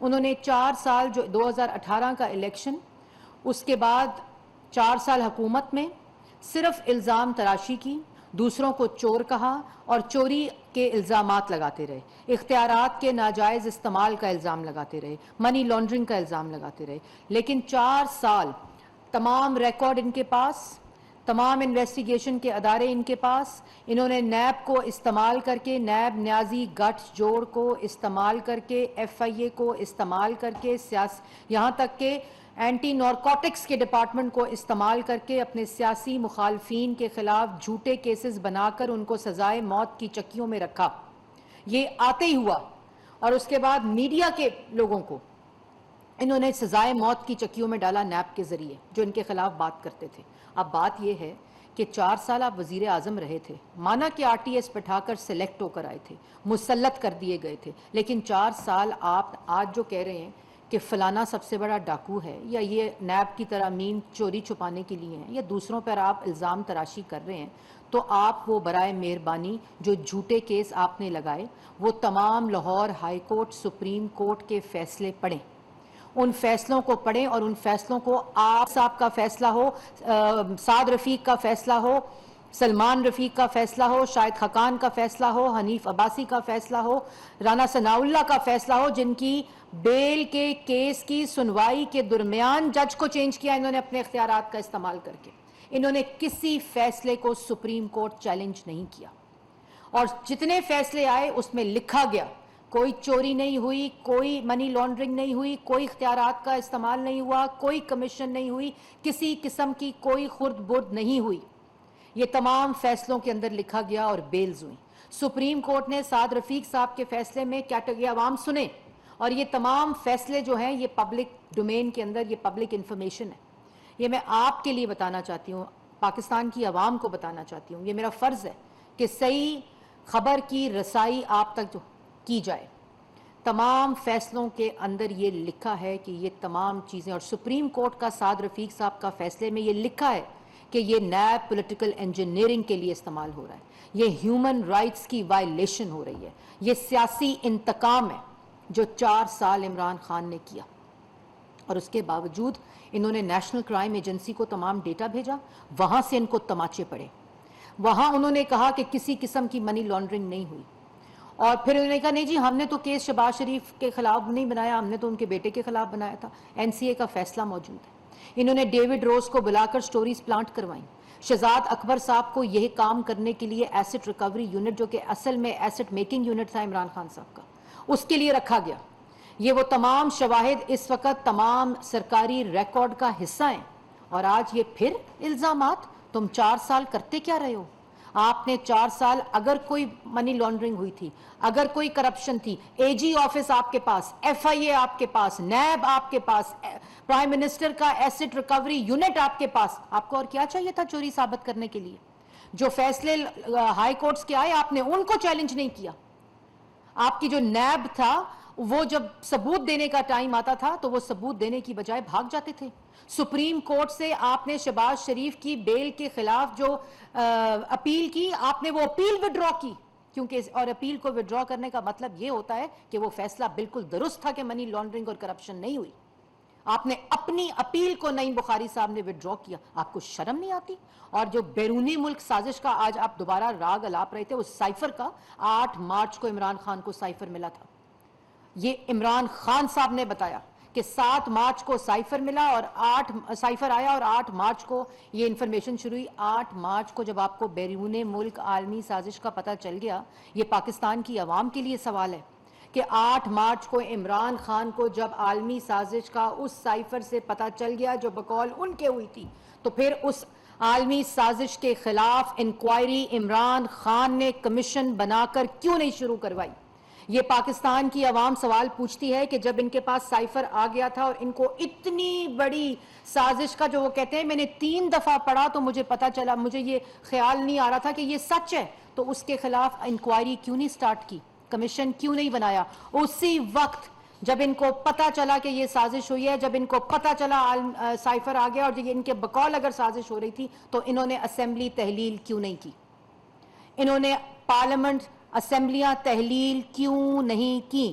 انہوں نے 4 سال جو 2018 کا الیکشن، اس کے بعد 4 سال حکومت میں صرف الزام تراشی کی، دوسروں کو چور کہا اور چوری کے الزامات لگاتے رہے، اختیارات کے ناجائز استعمال کا الزام لگاتے رہے، منی لانڈرنگ کا الزام لگاتے رہے۔ لیکن 4 سال تمام ریکارڈ ان کے پاس، تمام انویسٹیگیشن کے ادارے ان کے پاس، انہوں نے نیب کو استعمال کر کے، نیب نیازی گٹھ جوڑ کو استعمال کر کے، ایف آئی اے کو استعمال کر کے، یہاں تک کہ اینٹی نارکوٹکس کے ڈپارٹمنٹ کو استعمال کر کے اپنے سیاسی مخالفین کے خلاف جھوٹے کیسز بنا کر ان کو سزائے موت کی چکیوں میں رکھا۔ یہ آتے ہی ہوا، اور اس کے بعد میڈیا کے لوگوں کو انہوں نے سزائے موت کی چکیوں میں ڈالا نیب کے ذریعے، جو ان کے خلاف بات کرتے تھے۔ اب بات یہ ہے کہ 4 سال آپ وزیر اعظم رہے تھے، مانا کہ آر ٹی ایس بٹھا کر سلیکٹ ہو کر آئے تھے، مسلط کر دیے گئے تھے، لیکن 4 سال آپ آج جو کہہ رہے ہیں کہ فلانا سب سے بڑا ڈاکو ہے، یا یہ نیب کی ترامیم چوری چھپانے کے لیے ہیں، یا دوسروں پر آپ الزام تراشی کر رہے ہیں، تو آپ وہ برائے مہربانی جو جھوٹے کیس آپ نے لگائے وہ تمام Lahore high court, supreme court کے فیصلے پڑھیں، ان فیصلوں کو پڑھیں، اور ان فیصلوں کو آپ صاحب کا فیصلہ ہو، سعد رفیق کا فیصلہ ہو، سلمان رفیق کا فیصلہ ہو، شاہد خاقان کا فیصلہ ہو، حنیف عباسی کا فیصلہ ہو، رانا ثناء اللہ کا فیصلہ ہو، جن کی بیل کے کیس کی سنوائی کے درمیان جج کو چینج کیا انہوں نے اپنے اختیارات کا استعمال کر کے۔ انہوں نے کسی فیصلے کو سپریم کورٹ چیلنج نہیں کیا، اور جتنے فیصلے آئے اس میں لکھا گیا کوئی چوری نہیں ہوئی، کوئی منی لانڈرنگ نہیں ہوئی، کوئی اختیارات کا استعمال نہیں ہوا، کوئی کمیشن نہیں ہوئی، کسی قسم کی کوئی خرد برد نہیں ہوئی۔ یہ تمام فیصلوں کے اندر لکھا گیا اور بیلز ہوئی۔ سپریم کورٹ نے سعد رفیق صاحب کے فیصلے میں کیٹیگری عوام سنے، اور یہ تمام فیصلے جو ہیں یہ پبلک ڈومین کے اندر، یہ پبلک انفارمیشن ہے۔ یہ میں آپ کے لیے بتانا چاہتی ہوں، پاکستان کی عوام کو بتانا چاہتی ہوں، یہ میرا فرض ہے کہ صحیح خبر کی رسائی آپ تک جو کی جائے۔ تمام فیصلوں کے اندر یہ لکھا ہے کہ یہ تمام چیزیں، اور سپریم کورٹ کا سعد رفیق صاحب کا فیصلے میں یہ لکھا ہے کہ یہ نیب پولیٹیکل انجینئرنگ کے لیے استعمال ہو رہا ہے، یہ ہیومن رائٹس کی وائلیشن ہو رہی ہے، یہ سیاسی انتقام ہے جو 4 سال عمران خان نے کیا۔ اور اس کے باوجود انہوں نے نیشنل کرائم ایجنسی کو تمام ڈیٹا بھیجا، وہاں سے ان کو تماچے پڑے، وہاں انہوں نے کہا کہ کسی قسم کی منی لانڈرنگ نہیں ہوئی، اور پھر انہوں نے کہا نہیں جی ہم نے تو کیس شہباز شریف کے خلاف نہیں بنایا، ہم نے تو ان کے بیٹے کے خلاف بنایا تھا، این سی اے کا فیصلہ موجود ہے۔ انہوں نے ڈیوڈ روز کو بلا کر سٹوریز پلانٹ کروائیں، شہزاد اکبر صاحب کو یہ کام کرنے کے لیے ایسٹ ریکوری یونٹ، جو کہ اصل میں ایسٹ میکنگ یونٹ تھا عمران خان صاحب کا، اس کے لیے رکھا گیا۔ یہ وہ تمام شواہد اس وقت تمام سرکاری ریکارڈ کا حصہ ہیں، اور آج یہ پھر الزامات۔ تم 4 سال کرتے کیا رہے ہو؟ آپ نے 4 سال اگر کوئی منی لانڈرنگ ہوئی تھی، اگر کوئی کرپشن تھی، اے جی آفس آپ کے پاس، ایف آئی اے آپ کے پاس، نیب آپ کے پاس، پرائم منسٹر کا ایسٹ ریکوری یونٹ آپ کے پاس، آپ کو اور کیا چاہیے تھا چوری ثابت کرنے کے لیے؟ جو فیصلے ہائی کورٹس کے آئے آپ نے ان کو چیلنج نہیں کیا۔ آپ کی جو نیب تھا وہ جب ثبوت دینے کا ٹائم آتا تھا تو وہ ثبوت دینے کی بجائے بھاگ جاتے تھے۔ سپریم کورٹ سے آپ نے شہباز شریف کی بیل کے خلاف جو اپیل کی، آپ نے وہ اپیل وڈرا کی، کیونکہ اور اپیل کو وڈرا کرنے کا مطلب یہ ہوتا ہے کہ وہ فیصلہ بالکل درست تھا کہ منی لانڈرنگ اور کرپشن نہیں ہوئی۔ آپ نے اپنی اپیل کو نعیم بخاری صاحب نے وڈرا کیا، آپ کو شرم نہیں آتی؟ اور جو بیرونی ملک سازش کا آج آپ دوبارہ راگ الاپ رہے تھے، اس سائفر کا 8 مارچ کو عمران خان کو سائفر ملا تھا، یہ عمران خان صاحب نے بتایا کہ 7 مارچ کو سائفر ملا اور 8 سائفر آیا اور 8 مارچ کو یہ انفارمیشن شروع ہوئی۔ 8 مارچ کو جب آپ کو بیرون ملک عالمی سازش کا پتہ چل گیا، یہ پاکستان کی عوام کے لیے سوال ہے کہ 8 مارچ کو عمران خان کو جب عالمی سازش کا اس سائفر سے پتہ چل گیا جو بقول ان کے ہوئی تھی، تو پھر اس عالمی سازش کے خلاف انکوائری عمران خان نے کمیشن بنا کر کیوں نہیں شروع کروائی؟ یہ پاکستان کی عوام سوال پوچھتی ہے کہ جب ان کے پاس سائفر آ گیا تھا اور ان کو اتنی بڑی سازش کا، جو وہ کہتے ہیں میں نے 3 دفعہ پڑھا تو مجھے پتا چلا، مجھے یہ خیال نہیں آ رہا تھا کہ یہ سچ ہے، تو اس کے خلاف انکوائری کیوں نہیں سٹارٹ کی، کمیشن کیوں نہیں بنایا؟ اسی وقت جب ان کو پتا چلا کہ یہ سازش ہوئی ہے، جب ان کو پتا چلا سائفر آ گیا اور ان کے بقول اگر سازش ہو رہی تھی، تو انہوں نے اسمبلی تحلیل کیوں نہیں کی؟ انہوں نے پارلیمنٹ اسمبلیاں تحلیل کیوں نہیں کی؟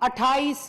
28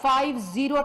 5-0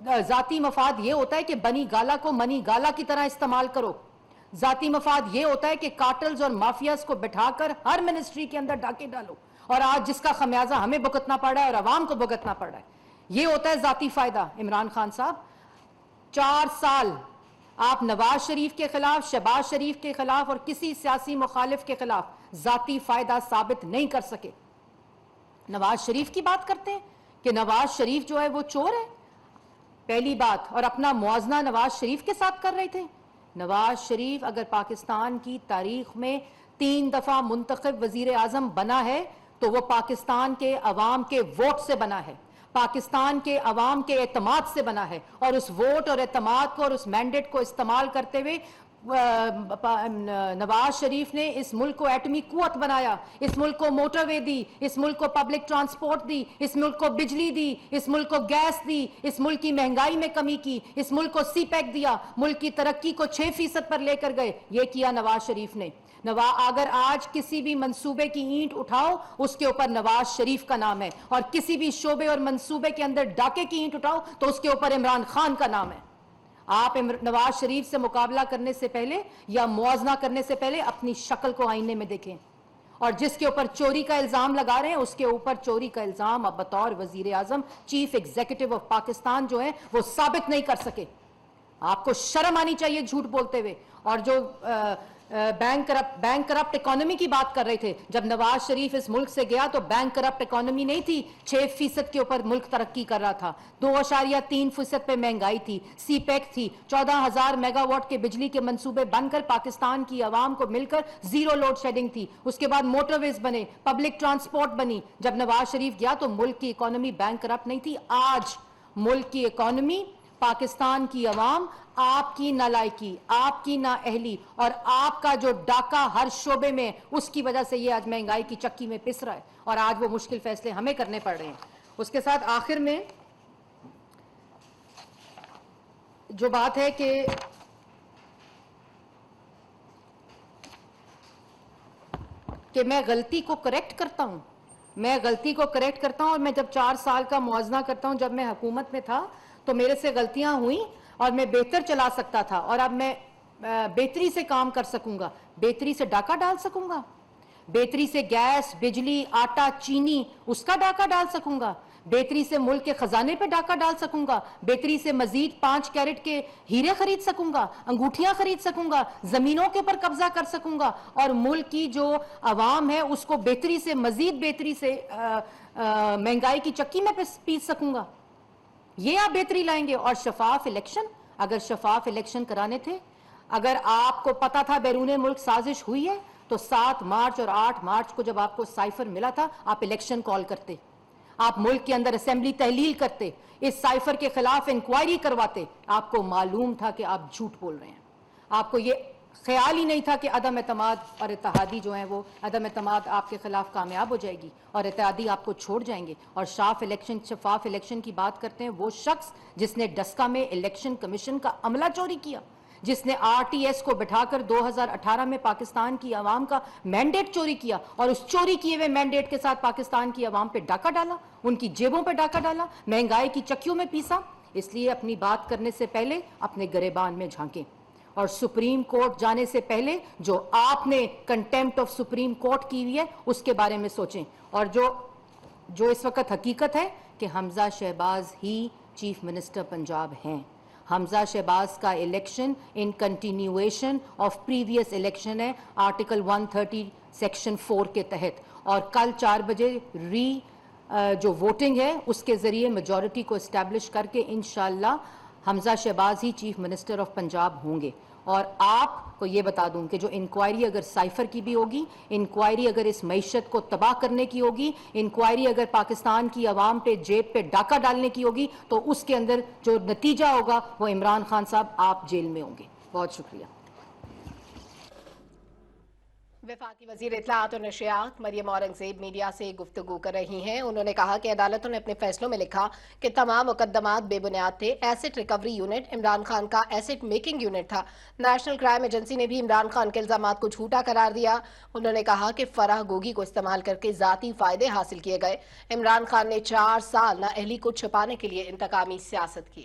ذاتی مفاد یہ ہوتا ہے کہ بنی گالا کو منی گالا کی طرح استعمال کرو. ذاتی مفاد یہ ہوتا ہے کہ کارٹلز اور مافیاز کو بٹھا کر ہر منسٹری کے اندر ڈاکے ڈالو, اور آج جس کا خمیازہ ہمیں بھگتنا پڑ رہا ہے اور عوام کو بھگتنا پڑ رہا ہے, یہ ہوتا ہے ذاتی فائدہ. عمران خان صاحب 4 سال آپ نواز شریف کے خلاف, شہباز شریف کے خلاف اور کسی سیاسی مخالف کے خلاف ذاتی فائدہ ثابت نہیں کر سکے. نواز شریف کی بات کرتے ہیں کہ نواز شریف جو ہے وہ چور ہے, پہلی بات, اور اپنا موازنہ نواز شریف کے ساتھ کر رہے تھے. نواز شریف اگر پاکستان کی تاریخ میں 3 دفعہ منتخب وزیر اعظم بنا ہے تو وہ پاکستان کے عوام کے ووٹ سے بنا ہے, پاکستان کے عوام کے اعتماد سے بنا ہے, اور اس ووٹ اور اعتماد کو اور اس مینڈیٹ کو استعمال کرتے ہوئے نواز شریف نے اس ملک کو ایٹمی قوت بنایا, اس ملک کو موٹر وے دی, اس ملک کو پبلک ٹرانسپورٹ دی, اس ملک کو بجلی دی, اس ملک کو گیس دی, اس ملک کی مہنگائی میں کمی کی, اس ملک کو سی پیک دیا, ملک کی ترقی کو 6% پر لے کر گئے. یہ کیا نواز شریف نے. اگر آج کسی بھی منصوبے کی اینٹ اٹھاؤ اس کے اوپر نواز شریف کا نام ہے, اور کسی بھی شعبے اور منصوبے کے اندر ڈاکے کی اینٹ اٹھاؤ تو اس کے اوپر عمران خان کا نام ہے. آپ نواز شریف سے مقابلہ کرنے سے پہلے یا موازنہ کرنے سے پہلے اپنی شکل کو آئینے میں دیکھیں, اور جس کے اوپر چوری کا الزام لگا رہے ہیں اس کے اوپر چوری کا الزام اب بطور وزیر اعظم, چیف ایگزیکٹو آف پاکستان جو ہے وہ ثابت نہیں کر سکے. آپ کو شرم آنی چاہیے جھوٹ بولتے ہوئے. اور جو بینک کرپٹ اکانومی کی بات کر رہے تھے, جب نواز شریف اس ملک سے گیا تو بینک کرپٹ اکانومی نہیں تھی, 6% کے اوپر ملک ترقی کر رہا تھا, 2.3% پہ مہنگائی تھی, سی پیک تھی, 14,000 میگا واٹ کے بجلی کے منصوبے بن کر پاکستان کی عوام کو مل کر 0 لوڈ شیڈنگ تھی, اس کے بعد موٹر ویز بنے, پبلک ٹرانسپورٹ بنی. جب نواز شریف گیا تو ملک کی اکانومی بینک کرپٹ نہیں تھی. آج ملک کی اکانومی, پاکستان کی عوام, آپ کی نالائکی, آپ کی نااہلی اور آپ کا جو ڈاکہ ہر شعبے میں, اس کی وجہ سے یہ آج مہنگائی کی چکی میں پس رہا ہے, اور آج وہ مشکل فیصلے ہمیں کرنے پڑ رہے ہیں. اس کے ساتھ آخر میں جو بات ہے کہ میں غلطی کو کریکٹ کرتا ہوں, اور میں جب 4 سال کا موازنہ کرتا ہوں, جب میں حکومت میں تھا تو میرے سے غلطیاں ہوئیں اور میں بہتر چلا سکتا تھا, اور اب میں بہتری سے کام کر سکوں گا, بہتری سے ڈاکہ ڈال سکوں گا, بہتری سے گیس, بجلی, آٹا, چینی اس کا ڈاکہ ڈال سکوں گا, بہتری سے ملک کے خزانے پہ ڈاکہ ڈال سکوں گا, بہتری سے مزید 5 کیرٹ کے ہیرے خرید سکوں گا, انگوٹھیاں خرید سکوں گا, زمینوں کے پر قبضہ کر سکوں گا, اور ملک کی جو عوام ہے اس کو بہتری سے, مزید بہتری سے مہنگائی کی چکی میں پیس سکوں گا. یہ آپ بہتری لائیں گے. اور شفاف الیکشن, اگر شفاف الیکشن کرانے تھے, اگر آپ کو پتا تھا بیرون ملک سازش ہوئی ہے تو 7 مارچ اور 8 مارچ کو جب آپ کو سائفر ملا تھا آپ الیکشن کال کرتے, آپ ملک کے اندر اسمبلی تحلیل کرتے, اس سائفر کے خلاف انکوائری کرواتے. آپ کو معلوم تھا کہ آپ جھوٹ بول رہے ہیں, آپ کو یہ خیال ہی نہیں تھا کہ عدم اعتماد اور اتحادی جو ہیں وہ عدم اعتماد آپ کے خلاف کامیاب ہو جائے گی اور اتحادی آپ کو چھوڑ جائیں گے. اور شفاف الیکشن کی بات کرتے ہیں وہ شخص جس نے ڈسکا میں الیکشن کمیشن کا عملہ چوری کیا, جس نے RTS کو بٹھا کر 2018 میں پاکستان کی عوام کا مینڈیٹ چوری کیا, اور اس چوری کیے ہوئے مینڈیٹ کے ساتھ پاکستان کی عوام پہ ڈاکہ ڈالا, ان کی جیبوں پہ ڈاکہ ڈالا, مہنگائی کی چکیوں میں پیسا. اس لیے اپنی بات کرنے سے پہلے اپنے گریبان میں جھانکیں, اور سپریم کورٹ جانے سے پہلے جو آپ نے کنٹیمپٹ آف سپریم کورٹ کی ہوئی ہے اس کے بارے میں سوچیں. اور جو اس وقت حقیقت ہے کہ حمزہ شہباز ہی چیف منسٹر پنجاب ہیں. حمزہ شہباز کا election in continuation of previous election ہے آرٹیکل 130 سیکشن 4 کے تحت, اور کل 4 بجے جو ووٹنگ ہے اس کے ذریعے میجورٹی کو اسٹیبلش کر کے انشاءاللہ حمزہ شہباز ہی چیف منسٹر آف پنجاب ہوں گے. اور آپ کو یہ بتا دوں کہ جو انکوائری اگر سائفر کی بھی ہوگی, انکوائری اگر اس معیشت کو تباہ کرنے کی ہوگی, انکوائری اگر پاکستان کی عوام پہ جیب پہ ڈاکہ ڈالنے کی ہوگی, تو اس کے اندر جو نتیجہ ہوگا وہ عمران خان صاحب آپ جیل میں ہوں گے. بہت شکریہ. وفاقی وزیر اطلاعات اور نشریات مریم اورنگزیب میڈیا سے گفتگو کر رہی ہیں. انہوں نے کہا کہ عدالتوں نے اپنے فیصلوں میں لکھا کہ تمام مقدمات بے بنیاد تھے. Asset recovery unit Imran Khan کا ایسٹ میکنگ یونٹ تھا. نیشنل کرائم ایجنسی نے بھی عمران خان کے الزامات کو جھوٹا قرار دیا. انہوں نے کہا کہ فرح گوگی کو استعمال کر کے ذاتی فائدے حاصل کیے گئے. عمران خان نے 4 سال نااہلی کو چھپانے کے لیے انتقامی سیاست کی.